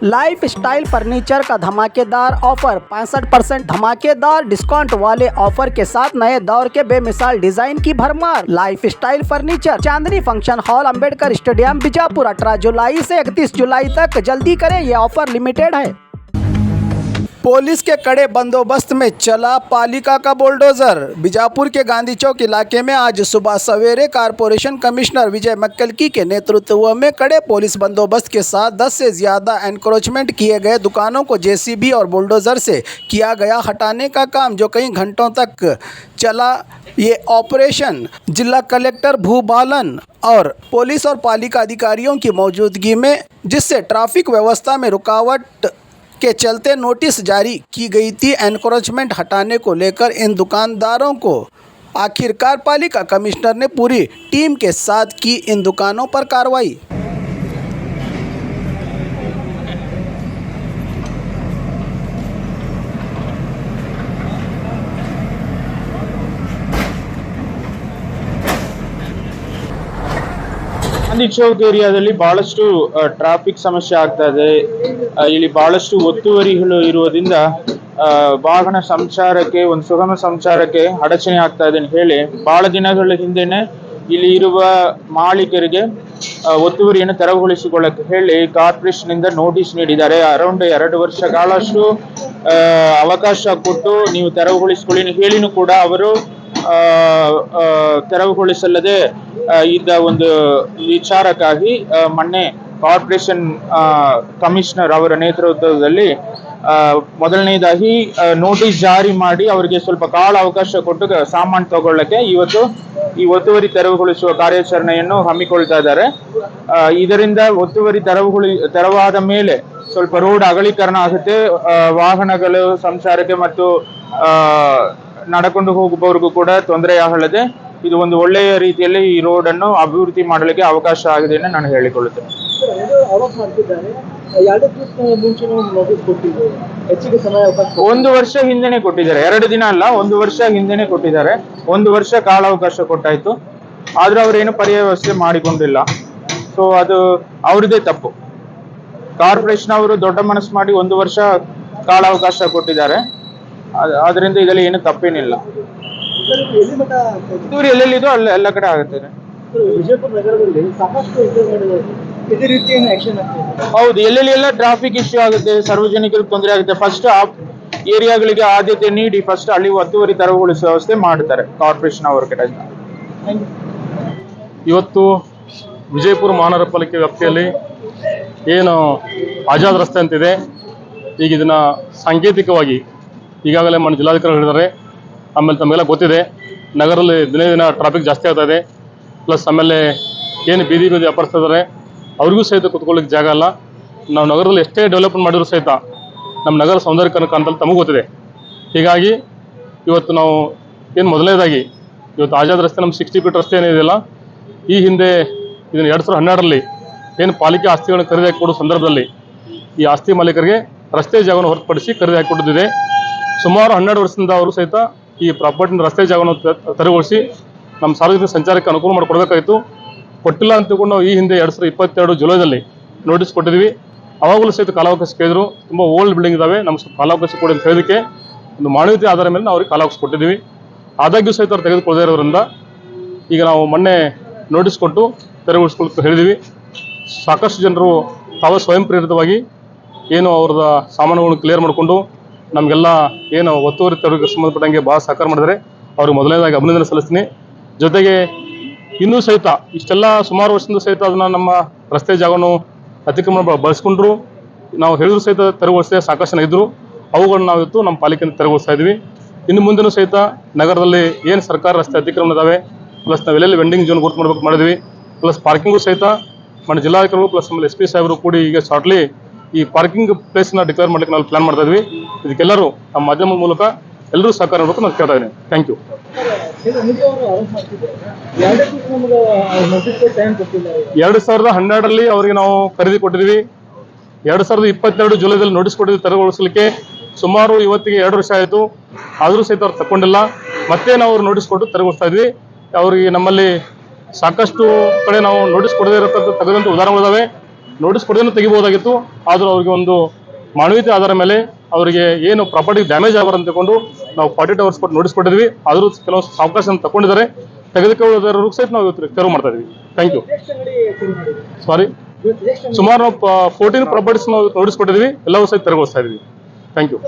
Life style furniture का धमाकेदार offer 65% धमाकेदार डिस्काउंट वाले ऑफर के साथ नए दौर के बेमिसाल डिजाइन की भरमार। Life style furniture, Chandni function hall, Ambedkar stadium, Bijapur. 18 जुलाई से 31 जुलाई तक जल्दी करें, ये ऑफर लिमिटेड है। पुलिस के कड़े बंदोबस्त में चला पालिका का बुलडोजर। बीजापुर के गांधी चौक इलाके में आज सुबह सवेरे कारपोरेशन कमिश्नर विजय मक्कलकी के नेतृत्व में कड़े पुलिस बंदोबस्त के साथ 10 से ज़्यादा एनक्रोचमेंट किए गए दुकानों को जेसीबी और बुलडोजर से किया गया हटाने का काम, जो कई घंटों तक चला। ये ऑपरेशन जिला कलेक्टर भूबालन और पुलिस और पालिका अधिकारियों की मौजूदगी में, जिससे ट्रैफिक व्यवस्था में रुकावट के चलते नोटिस जारी की गई थी। एनक्रोचमेंट हटाने को लेकर इन दुकानदारों को आखिरकार पालिका कमिश्नर ने पूरी टीम के साथ की इन दुकानों पर कार्रवाई। ಗಾಂಧಿ ಚೌಕ್ ಏರಿಯಾದಲ್ಲಿ ಬಹಳಷ್ಟು ಟ್ರಾಫಿಕ್ ಸಮಸ್ಯೆ ಆಗ್ತಾ ಇದೆ. ಇಲ್ಲಿ ಬಹಳಷ್ಟು ಒತ್ತುವರಿಗಳು ಇರುವುದರಿಂದ ವಾಹನ ಸಂಚಾರಕ್ಕೆ, ಒಂದು ಸುಗಮ ಸಂಚಾರಕ್ಕೆ ಅಡಚಣೆ ಆಗ್ತಾ ಇದೆ ಅಂತ ಹೇಳಿ ಬಹಳ ದಿನಗಳ ಹಿಂದೆನೆ ಇಲ್ಲಿ ಇರುವ ಮಾಲೀಕರಿಗೆ ಒತ್ತುವರಿಯನ್ನು ತೆರವುಗೊಳಿಸಿಕೊಳ್ಳಕ್ಕೆ ಹೇಳಿ ಕಾರ್ಪೊರೇಷನ್ ಇಂದ ನೋಟಿಸ್ ನೀಡಿದ್ದಾರೆ. ಅರೌಂಡ್ 2 ವರ್ಷ ಕಾಲಷ್ಟು ಅವಕಾಶ ಕೊಟ್ಟು ನೀವು ತೆರವುಗೊಳಿಸಿಕೊಳ್ಳಿ ಹೇಳಿನೂ ಕೂಡ ಅವರು ತೆರವುಗೊಳಿಸಲ್ಲದೆ ಇದ್ದ ಒಂದು ವಿಚಾರಕ್ಕಾಗಿ ಮೊನ್ನೆ ಕಾರ್ಪೊರೇಷನ್ ಕಮಿಷನರ್ ಅವರ ನೇತೃತ್ವದಲ್ಲಿ ಮೊದಲನೇದಾಗಿ ನೋಟಿಸ್ ಜಾರಿ ಮಾಡಿ ಅವರಿಗೆ ಸ್ವಲ್ಪ ಕಾಲ ಅವಕಾಶ ಕೊಟ್ಟು ಸಾಮಾನು ತಗೊಳ್ಳಕ್ಕೆ ಇವತ್ತು ಈ ಒತ್ತುವರಿ ತೆರವುಗೊಳಿಸುವ ಕಾರ್ಯಾಚರಣೆಯನ್ನು ಹಮ್ಮಿಕೊಳ್ತಾ ಇದ್ದಾರೆ. ಇದರಿಂದ ಒತ್ತುವರಿ ತೆರವಾದ ಮೇಲೆ ಸ್ವಲ್ಪ ರೋಡ್ ಅಗಲೀಕರಣ ಆಗುತ್ತೆ, ವಾಹನಗಳು ಸಂಚಾರಕ್ಕೆ ಮತ್ತು ನಡ್ಕೊಂಡು ಹೋಗುವವರಿಗೂ ಕೂಡ ತೊಂದರೆ ಆಗಲ್ಲದೆ ಇದು ಒಂದು ಒಳ್ಳೆಯ ರೀತಿಯಲ್ಲಿ ಈ ರೋಡ್ ಅನ್ನು ಅಭಿವೃದ್ಧಿ ಮಾಡಲಿಕ್ಕೆ ಅವಕಾಶ ಆಗಿದೆ ಎಂದು ನಾನು ಹೇಳಿಕೊಳ್ಳುತ್ತೇನೆ. 1 ವರ್ಷ ಹಿಂದೆನೆ ಕೊಟ್ಟಿದ್ದಾರೆ, 2 ದಿನ ಅಲ್ಲ, 1 ವರ್ಷ ಹಿಂದೆನೆ ಕೊಟ್ಟಿದ್ದಾರೆ. 1 ವರ್ಷ ಕಾಲಾವಕಾಶ ಕೊಟ್ಟಾಯ್ತು, ಆದ್ರೂ ಅವರೇನು ಪರ್ಯಾಯ ವ್ಯವಸ್ಥೆ ಮಾಡಿಕೊಂಡಿಲ್ಲ. ಸೊ ಅದು ಅವ್ರದೇ ತಪ್ಪು. ಕಾರ್ಪೊರೇಷನ್ ಅವರು ದೊಡ್ಡ ಮನಸ್ಸು ಮಾಡಿ 1 ವರ್ಷ ಕಾಲಾವಕಾಶ ಕೊಟ್ಟಿದ್ದಾರೆ, ಅದರಿಂದ ಇದರಲ್ಲಿ ಏನು ತಪ್ಪೇನಿಲ್ಲ. ಎಲ್ಲೆಲ್ಲಿದೋ ಎಲ್ಲ ಕಡೆ ಆಗುತ್ತೆ. ವಿಜಯಪುರ ನಗರದಲ್ಲಿ ಸಾಕಷ್ಟು ಇದೇ ರೀತಿಯ ಆಕ್ಷನ್ ಆಗ್ತದೆ. ಹೌದು, ಎಲ್ಲೆಲ್ಲ ಟ್ರಾಫಿಕ್ ಇಶ್ಯೂ ಆಗುತ್ತೆ, ಸಾರ್ವಜನಿಕರಿಗೆ ತೊಂದರೆ ಆಗುತ್ತೆ. ಫಸ್ಟ್ ಆ ಏರಿಯಾಗಳಿಗೆ ಆದ್ಯತೆ ನೀಡಿ ಫಸ್ಟ್ ಅಲ್ಲಿ ಒತ್ತುವರಿ ತೆರವುಗೊಳಿಸುವ ವ್ಯವಸ್ಥೆ ಮಾಡ್ತಾರೆ ಕಾರ್ಪೊರೇಷನ್ ಅವರ ಕಡೆಯಿಂದ. ಇವತ್ತು ವಿಜಯಪುರ ಮಹಾನಗರ ಪಾಲಿಕೆ ವ್ಯಾಪ್ತಿಯಲ್ಲಿ ಏನು ಆಜಾದ್ ರಸ್ತೆ ಅಂತಿದೆ, ಈಗ ಇದನ್ನು ಸಾಂಕೇತಿಕವಾಗಿ ಈಗಾಗಲೇ మన ಜಿಲ್ಲಾಧಿಕಾರಿ ಹೇಳಿದ್ದಾರೆ. ಆಮೇಲೆ ತಮಗೆಲ್ಲ ಗೊತ್ತಿದೆ, ನಗರದಲ್ಲಿ ದಿನೇ ದಿನ ಟ್ರಾಫಿಕ್ ಜಾಸ್ತಿ ಆಗ್ತಾ ಇದೆ. ಪ್ಲಸ್ ಆಮೇಲೆ ಏನು ಬೀದಿ ವ್ಯಾಪಾರಸ್ಥರಿದ್ದಾರೆ ಅವ್ರಿಗೂ ಸಹಿತ ಕೂತ್ಕೊಳ್ಳಿಕ್ಕೆ ಜಾಗ ಇಲ್ಲ. ನಾವು ನಗರದಲ್ಲಿ ಎಷ್ಟೇ ಡೆವಲಪ್ಮೆಂಟ್ ಮಾಡಿದ್ರು ಸಹಿತ ನಮ್ಮ ನಗರ ಸೌಂದರ್ಯೀಕರಣ ಕಾಣ್ತಲ್ಲಿ ತಮಗೂ ಗೊತ್ತಿದೆ. ಹೀಗಾಗಿ ಇವತ್ತು ನಾವು ಏನು ಮೊದಲನೇದಾಗಿ ಇವತ್ತು ಆಜಾದ್ ರಸ್ತೆ ನಮ್ಮ 60 ಫೀಟ್ ರಸ್ತೆ ಏನಿದೆಯಲ್ಲ, ಈ ಹಿಂದೆ ಇದನ್ನು 2012ರಲ್ಲಿ ಏನು ಪಾಲಿಕೆ ಆಸ್ತಿಗಳನ್ನು ಖರೀದಿ ಹಾಕಿಕೊಡೋ ಸಂದರ್ಭದಲ್ಲಿ ಈ ಆಸ್ತಿ ಮಾಲೀಕರಿಗೆ ರಸ್ತೆ ಜಾಗವನ್ನು ಹೊರತುಪಡಿಸಿ ಖರೀದಿ ಹಾಕಿಕೊಟ್ಟಿದ್ದಿದೆ. ಸುಮಾರು 12 ವರ್ಷದಿಂದ ಅವರು ಸಹಿತ ಈ ಪ್ರಾಪರ್ಟಿನ ರಸ್ತೆ ಜಾಗವನ್ನು ತೆರವುಗೊಳಿಸಿ ನಮ್ಮ ಸಾರ್ವಜನಿಕ ಸಂಚಾರಕ್ಕೆ ಅನುಕೂಲ ಮಾಡಿಕೊಡ್ಬೇಕಾಯಿತು. ಕೊಟ್ಟಿಲ್ಲ ಅಂತ ತಿಳ್ಕೊಂಡು ನಾವು ಈ ಹಿಂದೆ 2022 ಜುಲೈದಲ್ಲಿ ನೋಟಿಸ್ ಕೊಟ್ಟಿದ್ವಿ. ಅವಾಗಲೂ ಸಹಿತ ಕಾಲಾವಕಾಶ ಕೇಳಿದ್ರು. ತುಂಬ ಓಲ್ಡ್ ಬಿಲ್ಡಿಂಗ್ ಇದ್ದಾವೆ, ನಮ್ಗೆ ಸ್ವಲ್ಪ ಕಾಲಾವಕಾಶ ಕೊಡಿ ಅಂತ ಹೇಳೋದಕ್ಕೆ ಒಂದು ಮಾನವೀಯತೆ ಆಧಾರ ಮೇಲೆ ನಾವು ಅವ್ರಿಗೆ ಕಾಲಾವಕಾಶ ಕೊಟ್ಟಿದ್ದೀವಿ. ಆದಾಗ್ಯೂ ಸಹಿತ ಅವ್ರು ತೆಗೆದುಕೊಳ್ಳದೇ ಇರೋದ್ರಿಂದ ಈಗ ನಾವು ಮೊನ್ನೆ ನೋಟಿಸ್ ಕೊಟ್ಟು ತೆರವುಗೊಳಿಸ್ಕೊಳ್ತಾ ಹೇಳಿದ್ದೀವಿ. ಸಾಕಷ್ಟು ಜನರು ತಾವು ಸ್ವಯಂ ಪ್ರೇರಿತವಾಗಿ ಏನು ಅವ್ರದ ಸಾಮಾನುಗಳನ್ನು ಕ್ಲಿಯರ್ ಮಾಡಿಕೊಂಡು ನಮಗೆಲ್ಲ ಏನು ಒತ್ತುವರಿ ತೆರವಿಗೆ ಸಂಬಂಧಪಟ್ಟಂಗೆ ಭಾಳ ಸಹಕಾರ ಮಾಡಿದರೆ ಅವ್ರಿಗೆ ಮೊದಲನೇದಾಗಿ ಅಭಿನಂದನೆ ಸಲ್ಲಿಸ್ತೀನಿ. ಜೊತೆಗೆ ಇನ್ನೂ ಸಹಿತ ಇಷ್ಟೆಲ್ಲ ಸುಮಾರು ವರ್ಷದಿಂದ ಸಹಿತ ಅದನ್ನು ನಮ್ಮ ರಸ್ತೆ ಜಾಗವನ್ನು ಅತಿಕ್ರಮಣ ಬಳಸ್ಕೊಂಡ್ರು. ನಾವು ಹೇಳಿದ್ರು ಸಹಿತ ತೆರವುಗೊಳಿಸದೆ ಸಾಕಷ್ಟು ಜನ ಇದ್ದರು. ಅವುಗಳನ್ನ ನಾವು ಇವತ್ತು ನಮ್ಮ ಪಾಲಿಕೆಯಿಂದ ತೆರವುಗೊಳಿಸ್ತಾ ಇದ್ವಿ. ಇನ್ನು ಮುಂದೆನೂ ಸಹಿತ ನಗರದಲ್ಲಿ ಏನು ಸರ್ಕಾರ ರಸ್ತೆ ಅತಿಕ್ರಮಣ ಇದ್ದಾವೆ, ಪ್ಲಸ್ ನಾವು ಎಲ್ಲೆಲ್ಲಿ ವೆಂಡಿಂಗ್ ಝೋನ್ ಗುರುತು ಮಾಡಬೇಕು ಮಾಡಿದ್ವಿ. ಪ್ಲಸ್ ಪಾರ್ಕಿಂಗು ಸಹಿತ మన ಜಿಲ್ಲಾಧಿಕಾರಿಗಳು ಪ್ಲಸ್ ಆಮೇಲೆ SP ಸಾಹೇಬರು ಕೂಡಿ ಈಗ ಶಾರ್ಟ್ಲಿ ಈ ಪಾರ್ಕಿಂಗ್ ಪ್ಲೇಸ್ನ ಡಿಕ್ಲೇರ್ ಮಾಡಲಿಕ್ಕೆ ನಾವು ಪ್ಲಾನ್ ಮಾಡ್ತಾ ಇದ್ವಿ. ಇದಕ್ಕೆಲ್ಲರೂ ನಮ್ಮ ಮಾಧ್ಯಮದ ಮೂಲಕ ಎಲ್ಲರೂ ಸಹಕಾರ ಮಾಡಬೇಕು ನಾನು ಕೇಳ್ತಾ ಇದ್ದೀನಿ. Thank you. 2012ರಲ್ಲಿ ಅವರಿಗೆ ನಾವು ಖರೀದಿ ಕೊಟ್ಟಿದ್ವಿ. 2022 ಜುಲೈದಲ್ಲಿ ನೋಟಿಸ್ ಕೊಟ್ಟಿದ್ವಿ ತೆರವುಗೊಳಿಸಲಿಕ್ಕೆ. ಸುಮಾರು ಇವತ್ತಿಗೆ 2 ವರ್ಷ ಆಯಿತು, ಆದರೂ ಸಹಿತ ಅವ್ರು ತಗೊಂಡಿಲ್ಲ. ಮತ್ತೆ ನಾವು ಅವ್ರು ನೋಟಿಸ್ ಕೊಟ್ಟು ತೆರವುಗೊಳಿಸ್ತಾ ಇದ್ವಿ. ಅವರಿಗೆ ನಮ್ಮಲ್ಲಿ ಸಾಕಷ್ಟು ಕಡೆ ನಾವು ನೋಟಿಸ್ ಕೊಡದೇ ಇರತಕ್ಕಂಥ ತೆಗೆದಂಥ ಉದಾಹರಣೆಗಳಿದ್ದಾವೆ. ನೋಟಿಸ್ ಕೊಡದೇನೆ ತೆಗಿಬಹುದಾಗಿತ್ತು. ಆದರೂ ಅವ್ರಿಗೆ ಒಂದು ಮಾನವೀಯತೆ ಆಧಾರ ಮೇಲೆ ಅವರಿಗೆ ಏನು ಪ್ರಾಪರ್ಟಿ ಡ್ಯಾಮೇಜ್ ಆಗಬಾರ್ದು ಅಂತಕೊಂಡು ನಾವು 48 hours ಕೊಟ್ಟು ನೋಟಿಸ್ ಕೊಟ್ಟಿದ್ವಿ. ಆದರೂ ಕೆಲವು ಅವಕಾಶ ತಗೊಂಡಿದ್ದಾರೆ. ತೆಗೆದುಕೊಳ್ಳೋದರ ಸಹಿತ ನಾವು ಇವತ್ತು ತೆರವು ಮಾಡ್ತಾ ಇದೀವಿ. Thank you. ಸಾರಿ, ಸುಮಾರು ನಾವು 14 ಪ್ರಾಪರ್ಟೀಸ್ ನಾವು ನೋಟಿಸ್ ಕೊಟ್ಟಿದ್ವಿ. ಎಲ್ಲವೂ ಸಹಿತ ತೆರವುಗೊಳಿಸ್ತಾ ಇದೀವಿ. Thank you.